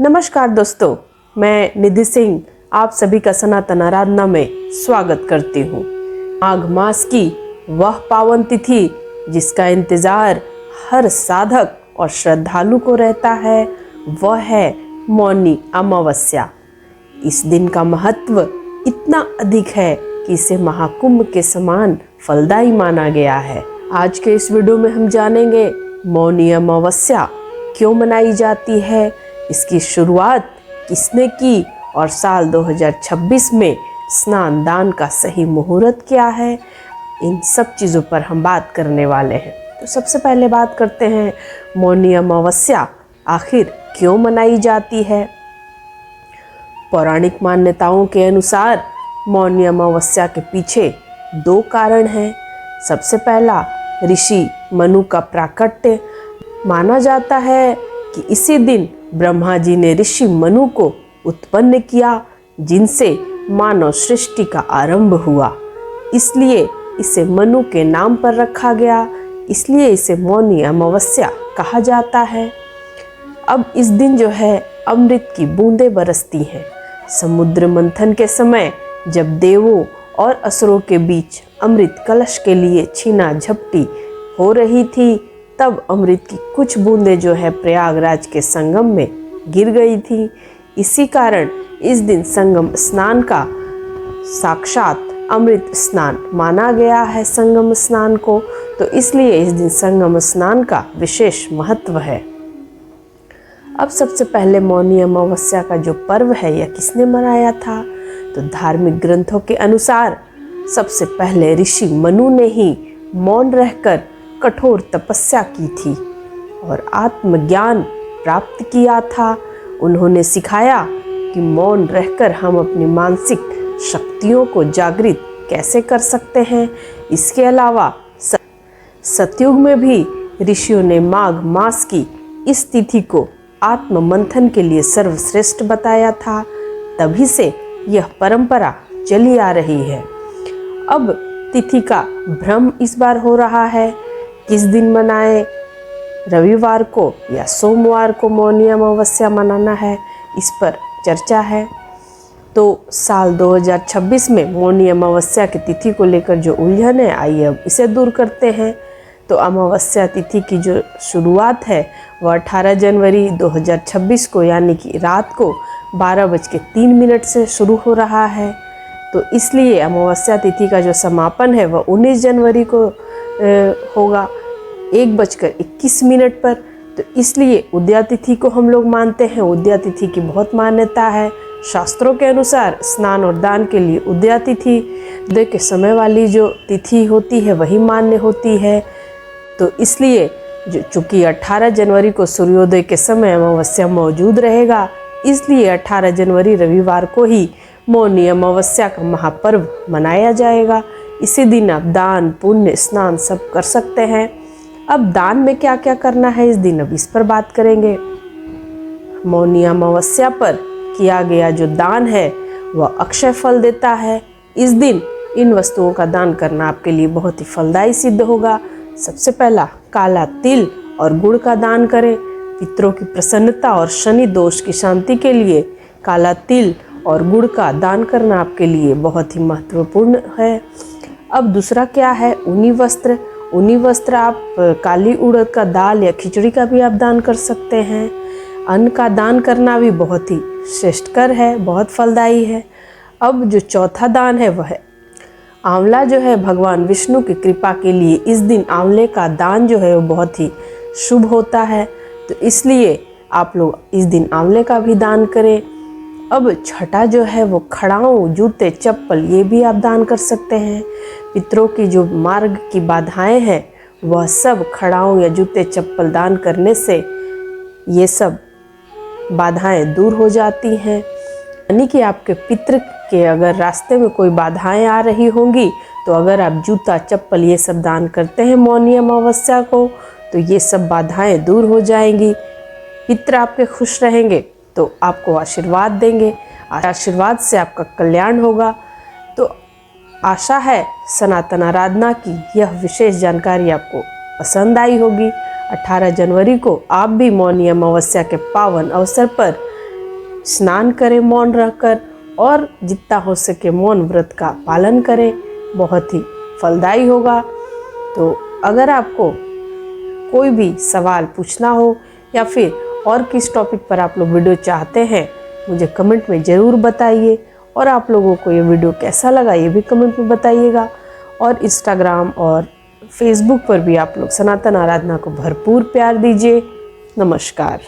नमस्कार दोस्तों, मैं निधि सिंह आप सभी का सनातन आराधना में स्वागत करती हूँ। माघ मास की वह पावन तिथि जिसका इंतजार हर साधक और श्रद्धालु को रहता है, वह है मौनी अमावस्या। इस दिन का महत्व इतना अधिक है कि इसे महाकुंभ के समान फलदायी माना गया है। आज के इस वीडियो में हम जानेंगे मौनी अमावस्या क्यों मनाई जाती है, इसकी शुरुआत किसने की और साल 2026 में स्नान दान का सही मुहूर्त क्या है। इन सब चीज़ों पर हम बात करने वाले हैं। तो सबसे पहले बात करते हैं मौनी अमावस्या आखिर क्यों मनाई जाती है। पौराणिक मान्यताओं के अनुसार मौनी अमावस्या के पीछे दो कारण हैं। सबसे पहला ऋषि मनु का प्राकट्य। माना जाता है कि इसी दिन ब्रह्मा जी ने ऋषि मनु को उत्पन्न किया, जिनसे मानव सृष्टि का आरंभ हुआ। इसलिए इसे मनु के नाम पर रखा गया, इसलिए इसे मौनी अमावस्या कहा जाता है। अब इस दिन जो है अमृत की बूंदें बरसती हैं। समुद्र मंथन के समय जब देवों और असुरों के बीच अमृत कलश के लिए छीना झपटी हो रही थी, तब अमृत की कुछ बूंदें जो है प्रयागराज के संगम में गिर गई थी। इसी कारण इस दिन संगम स्नान का साक्षात अमृत स्नान माना गया है, संगम स्नान को। तो इसलिए इस दिन संगम स्नान का विशेष महत्व है। अब सबसे पहले मौनी अमावस्या का जो पर्व है यह किसने मनाया था, तो धार्मिक ग्रंथों के अनुसार सबसे पहले ऋषि मनु ने ही मौन रहकर कठोर तपस्या की थी और आत्मज्ञान प्राप्त किया था। उन्होंने सिखाया कि मौन रहकर हम अपनी मानसिक शक्तियों को जागृत कैसे कर सकते हैं। इसके अलावा सतयुग में भी ऋषियों ने माघ मास की इस तिथि को आत्म मंथन के लिए सर्वश्रेष्ठ बताया था। तभी से यह परंपरा चली आ रही है। अब तिथि का भ्रम इस बार हो रहा है, किस दिन मनाएं, रविवार को या सोमवार को मौनी अमावस्या मनाना है, इस पर चर्चा है। तो साल 2026 में मौनी अमावस्या की तिथि को लेकर जो उलझन है, आइए अब इसे दूर करते हैं। तो अमावस्या तिथि की जो शुरुआत है वह 18 जनवरी 2026 को यानी कि रात को 12:03 से शुरू हो रहा है। तो इसलिए अमावस्या तिथि का जो समापन है वह 19 जनवरी को होगा 1:21 पर। तो इसलिए उदया तिथि को हम लोग मानते हैं। उदया तिथि की बहुत मान्यता है। शास्त्रों के अनुसार स्नान और दान के लिए उदया तिथि उदय के समय वाली जो तिथि होती है वही मान्य होती है। तो इसलिए चूँकि 18 जनवरी को सूर्योदय के समय अमावस्या मौजूद रहेगा, इसलिए 18 जनवरी रविवार को ही मौनी अमावस्या का महापर्व मनाया जाएगा। इसी दिन आप दान पुण्य स्नान सब कर सकते हैं। अब दान में क्या क्या करना है इस दिन, अब इस पर बात करेंगे। मौनी अमावस्या पर किया गया जो दान है वह अक्षय फल देता है। इस दिन इन वस्तुओं का दान करना आपके लिए बहुत ही फलदायी सिद्ध होगा। सबसे पहला काला तिल और गुड़ का दान करें। पितरों की प्रसन्नता और शनि दोष की शांति के लिए काला तिल और गुड़ का दान करना आपके लिए बहुत ही महत्वपूर्ण है। अब दूसरा क्या है, ऊनी वस्त्र। ऊनी वस्त्र आप काली उड़द का दाल या खिचड़ी का भी आप दान कर सकते हैं। अन्न का दान करना भी बहुत ही श्रेष्ठकर है, बहुत फलदायी है। अब जो चौथा दान है वह है आंवला। जो है भगवान विष्णु की कृपा के लिए इस दिन आंवले का दान जो है वो बहुत ही शुभ होता है। तो इसलिए आप लोग इस दिन आंवले का भी दान करें। अब छठा जो है वो खड़ाऊ, जूते, चप्पल ये भी आप दान कर सकते हैं। पितरों की जो मार्ग की बाधाएं हैं वह सब खड़ाऊ या जूते चप्पल दान करने से ये सब बाधाएं दूर हो जाती हैं। यानी कि आपके पितृ के अगर रास्ते में कोई बाधाएं आ रही होंगी तो अगर आप जूता चप्पल ये सब दान करते हैं मौनी अमावस्या को, तो ये सब बाधाएं दूर हो जाएंगी। पितृ आपके खुश रहेंगे तो आपको आशीर्वाद देंगे, आशीर्वाद से आपका कल्याण होगा। तो आशा है सनातन आराधना की यह विशेष जानकारी आपको पसंद आई होगी। 18 जनवरी को आप भी मौनी अमावस्या के पावन अवसर पर स्नान करें मौन रहकर, और जितना हो सके मौन व्रत का पालन करें, बहुत ही फलदायी होगा। तो अगर आपको कोई भी सवाल पूछना हो या फिर और किस टॉपिक पर आप लोग वीडियो चाहते हैं, मुझे कमेंट में ज़रूर बताइए। और आप लोगों को ये वीडियो कैसा लगा ये भी कमेंट में बताइएगा। और इंस्टाग्राम और फेसबुक पर भी आप लोग सनातन आराधना को भरपूर प्यार दीजिए। नमस्कार।